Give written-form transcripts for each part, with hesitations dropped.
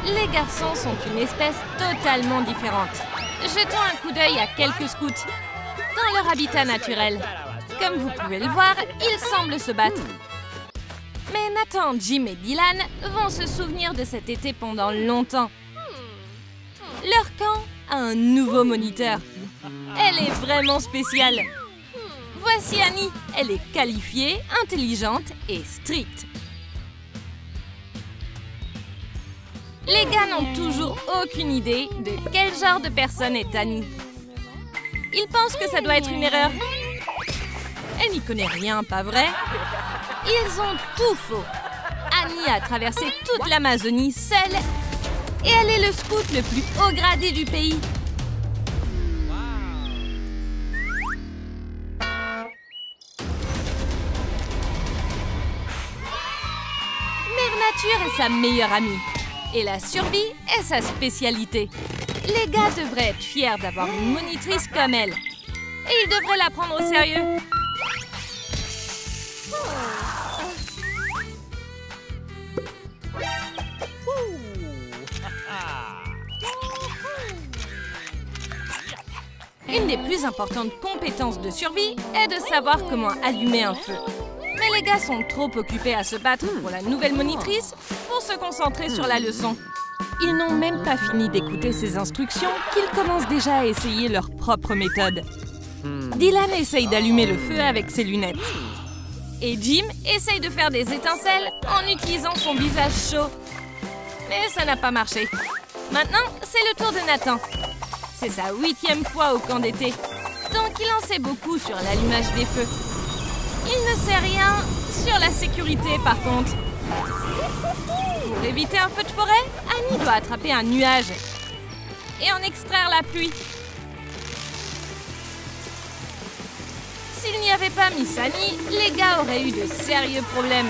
Les garçons sont une espèce totalement différente. Jetons un coup d'œil à quelques scouts dans leur habitat naturel. Comme vous pouvez le voir, ils semblent se battre. Mais Nathan, Jim et Dylan vont se souvenir de cet été pendant longtemps. Leur camp a un nouveau moniteur. Elle est vraiment spéciale. Voici Annie. Elle est qualifiée, intelligente et stricte. Les gars n'ont toujours aucune idée de quel genre de personne est Annie. Ils pensent que ça doit être une erreur. Elle n'y connaît rien, pas vrai? Ils ont tout faux. Annie a traversé toute l'Amazonie seule et elle est le scout le plus haut gradé du pays. Mère Nature est sa meilleure amie et la survie est sa spécialité. Les gars devraient être fiers d'avoir une monitrice comme elle et ils devraient la prendre au sérieux. Une des plus importantes compétences de survie est de savoir comment allumer un feu. Mais les gars sont trop occupés à se battre pour la nouvelle monitrice pour se concentrer sur la leçon. Ils n'ont même pas fini d'écouter ses instructions qu'ils commencent déjà à essayer leur propre méthode. Dylan essaye d'allumer le feu avec ses lunettes. Et Jim essaye de faire des étincelles en utilisant son visage chaud. Mais ça n'a pas marché. Maintenant, c'est le tour de Nathan. C'est sa 8e fois au camp d'été, donc il en sait beaucoup sur l'allumage des feux. Il ne sait rien sur la sécurité par contre. Pour éviter un feu de forêt, Annie doit attraper un nuage et en extraire la pluie. S'il n'y avait pas Miss Annie, les gars auraient eu de sérieux problèmes.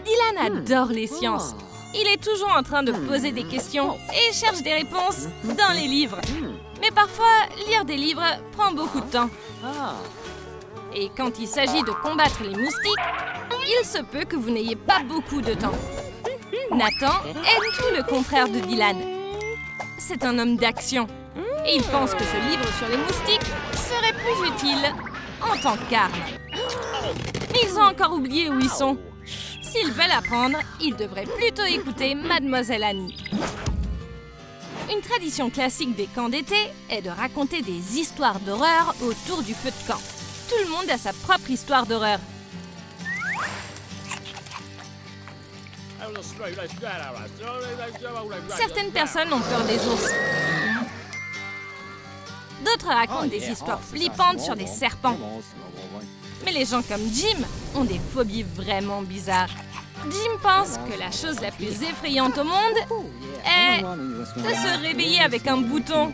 Dylan adore les sciences. Il est toujours en train de poser des questions et cherche des réponses dans les livres. Mais parfois, lire des livres prend beaucoup de temps. Et quand il s'agit de combattre les moustiques, il se peut que vous n'ayez pas beaucoup de temps. Nathan est tout le contraire de Dylan. C'est un homme d'action. Et il pense que ce livre sur les moustiques serait plus utile en tant qu'arme. Mais ils ont encore oublié où ils sont. S'ils veulent apprendre, ils devraient plutôt écouter Mademoiselle Annie. Une tradition classique des camps d'été est de raconter des histoires d'horreur autour du feu de camp. Tout le monde a sa propre histoire d'horreur. Certaines personnes ont peur des ours. D'autres racontent des histoires flippantes sur des serpents. Mais les gens comme Jim ont des phobies vraiment bizarres. Jim pense que la chose la plus effrayante au monde est de se réveiller avec un bouton.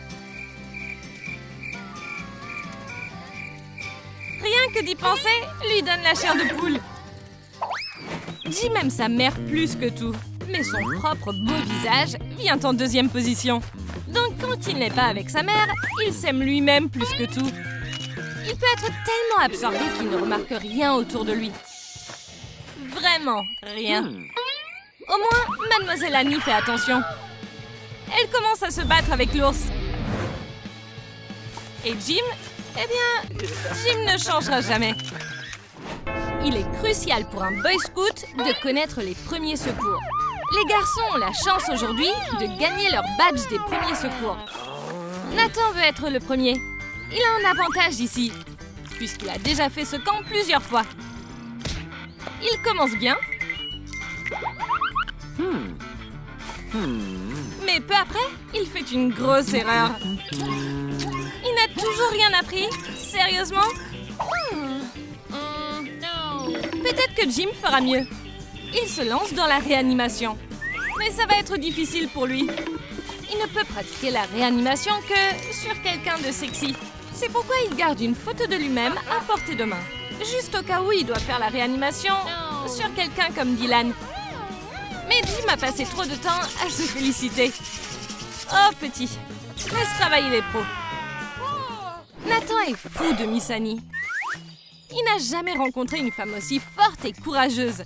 Rien que d'y penser lui donne la chair de poule. Jim aime sa mère plus que tout, mais son propre beau visage vient en 2e position. Donc quand il n'est pas avec sa mère, il s'aime lui-même plus que tout. Il peut être tellement absorbé qu'il ne remarque rien autour de lui. Vraiment rien. Au moins, Mademoiselle Annie fait attention. Elle commence à se battre avec l'ours. Et Jim? Eh bien, Jim ne changera jamais. Il est crucial pour un Boy Scout de connaître les premiers secours. Les garçons ont la chance aujourd'hui de gagner leur badge des premiers secours. Nathan veut être le premier. Il a un avantage ici, puisqu'il a déjà fait ce camp plusieurs fois. Il commence bien. Mais peu après, il fait une grosse erreur. Il n'a toujours rien appris. Sérieusement? Peut-être que Jim fera mieux. Il se lance dans la réanimation. Mais ça va être difficile pour lui. Il ne peut pratiquer la réanimation que sur quelqu'un de sexy. C'est pourquoi il garde une photo de lui-même à portée de main. Juste au cas où il doit faire la réanimation sur quelqu'un comme Dylan. Mais Jim a passé trop de temps à se féliciter. Oh petit, laisse travailler les pros. Nathan est fou de Miss Annie. Il n'a jamais rencontré une femme aussi forte et courageuse.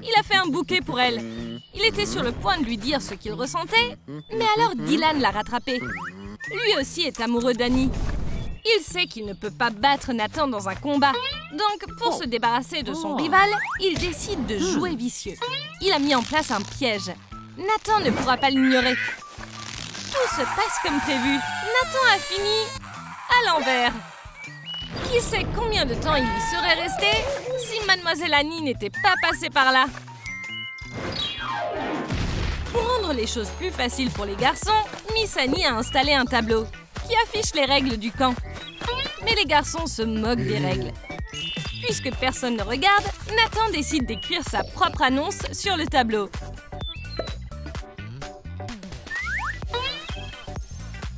Il a fait un bouquet pour elle. Il était sur le point de lui dire ce qu'il ressentait, mais alors Dylan l'a rattrapé. Lui aussi est amoureux d'Annie. Il sait qu'il ne peut pas battre Nathan dans un combat. Donc, pour se débarrasser de son rival, il décide de jouer vicieux. Il a mis en place un piège. Nathan ne pourra pas l'ignorer. Tout se passe comme prévu. Nathan a fini à l'envers. Qui sait combien de temps il y serait resté si Mademoiselle Annie n'était pas passée par là. Pour rendre les choses plus faciles pour les garçons, Miss Annie a installé un tableau qui affiche les règles du camp. Mais les garçons se moquent des règles. Puisque personne ne regarde, Nathan décide d'écrire sa propre annonce sur le tableau.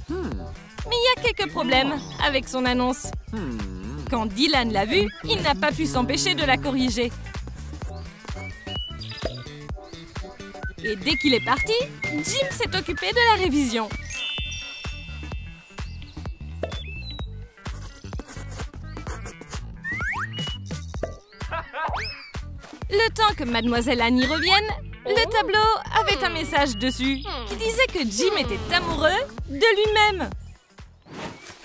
Mais il y a quelques problèmes avec son annonce. Quand Dylan l'a vue, il n'a pas pu s'empêcher de la corriger. Et dès qu'il est parti, Jim s'est occupé de la révision. Le temps que Mademoiselle Annie revienne, le tableau avait un message dessus qui disait que Jim était amoureux de lui-même.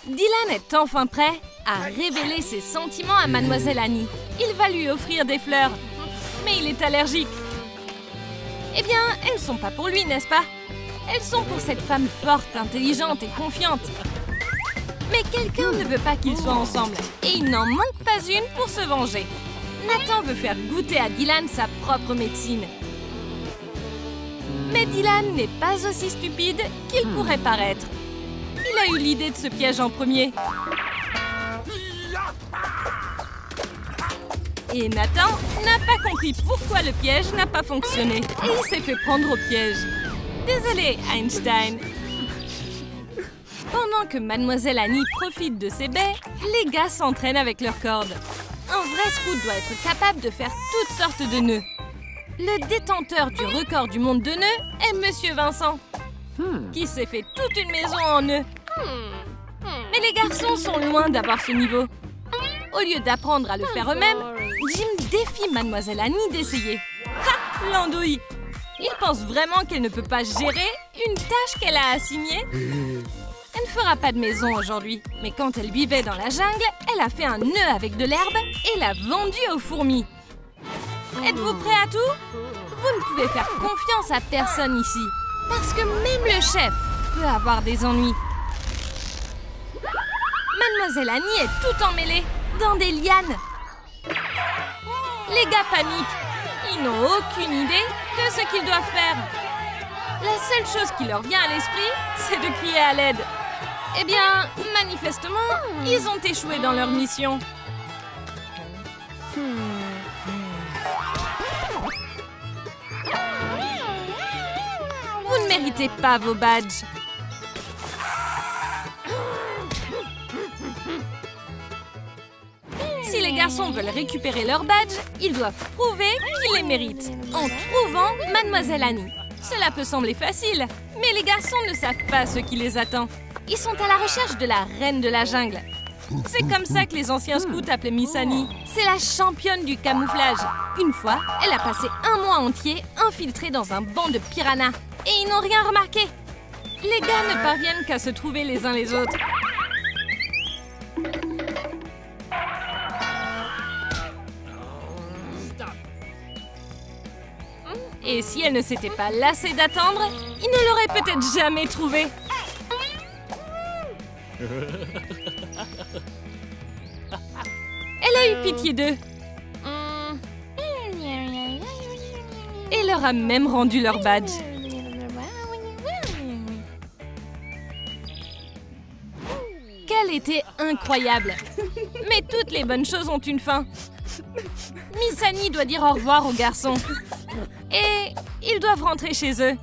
Dylan est enfin prêt à révéler ses sentiments à Mademoiselle Annie. Il va lui offrir des fleurs, mais il est allergique. Eh bien, elles ne sont pas pour lui, n'est-ce pas? Elles sont pour cette femme forte, intelligente et confiante. Mais quelqu'un ne veut pas qu'ils soient ensemble, et il n'en manque pas une pour se venger. Nathan veut faire goûter à Dylan sa propre médecine. Mais Dylan n'est pas aussi stupide qu'il pourrait paraître. Il a eu l'idée de ce piège en premier. Et Nathan n'a pas compris pourquoi le piège n'a pas fonctionné. Et il s'est fait prendre au piège. Désolé, Einstein. Pendant que Mademoiselle Annie profite de ses baies, les gars s'entraînent avec leurs cordes. Un vrai scout doit être capable de faire toutes sortes de nœuds. Le détenteur du record du monde de nœuds est Monsieur Vincent, qui s'est fait toute une maison en nœuds. Mais les garçons sont loin d'avoir ce niveau. Au lieu d'apprendre à le faire eux-mêmes, Jim défie Mademoiselle Annie d'essayer. Ha! L'andouille! Il pense vraiment qu'elle ne peut pas gérer une tâche qu'elle a assignée. Elle ne fera pas de maison aujourd'hui, mais quand elle vivait dans la jungle, elle a fait un nœud avec de l'herbe et l'a vendu aux fourmis. Êtes-vous prêts à tout? Vous ne pouvez faire confiance à personne ici, parce que même le chef peut avoir des ennuis. Mademoiselle Annie est tout emmêlée dans des lianes. Les gars paniquent. Ils n'ont aucune idée de ce qu'ils doivent faire. La seule chose qui leur vient à l'esprit, c'est de crier à l'aide. Eh bien, manifestement, ils ont échoué dans leur mission. Vous ne méritez pas vos badges. Si les garçons veulent récupérer leurs badges, ils doivent prouver qu'ils les méritent en trouvant Mademoiselle Annie. Cela peut sembler facile, mais les garçons ne savent pas ce qui les attend. Ils sont à la recherche de la reine de la jungle. C'est comme ça que les anciens scouts appelaient Miss Annie. C'est la championne du camouflage. Une fois, elle a passé un mois entier infiltrée dans un banc de piranhas. Et ils n'ont rien remarqué. Les gars ne parviennent qu'à se trouver les uns les autres. Et si elle ne s'était pas lassée d'attendre, ils ne l'auraient peut-être jamais trouvée. Elle a eu pitié d'eux. Et leur a même rendu leur badge. Quel été incroyable! Mais toutes les bonnes choses ont une fin. Miss Annie doit dire au revoir aux garçons. Et ils doivent rentrer chez eux,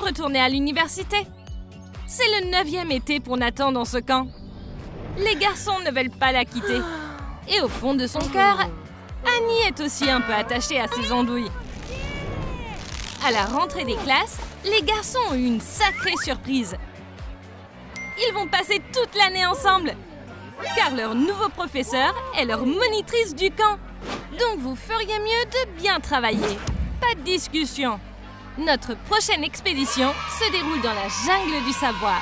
retourner à l'université. C'est le 9e été pour Nathan dans ce camp. Les garçons ne veulent pas la quitter. Et au fond de son cœur, Annie est aussi un peu attachée à ses andouilles. À la rentrée des classes, les garçons ont eu une sacrée surprise. Ils vont passer toute l'année ensemble, car leur nouveau professeur est leur monitrice du camp. Donc vous feriez mieux de bien travailler. pas de discussion. Notre prochaine expédition se déroule dans la jungle du savoir.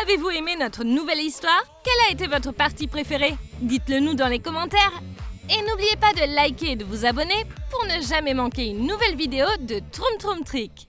Avez-vous aimé notre nouvelle histoire? Quelle a été votre partie préférée? Dites-le nous dans les commentaires. Et n'oubliez pas de liker et de vous abonner pour ne jamais manquer une nouvelle vidéo de Troom Troom Trick.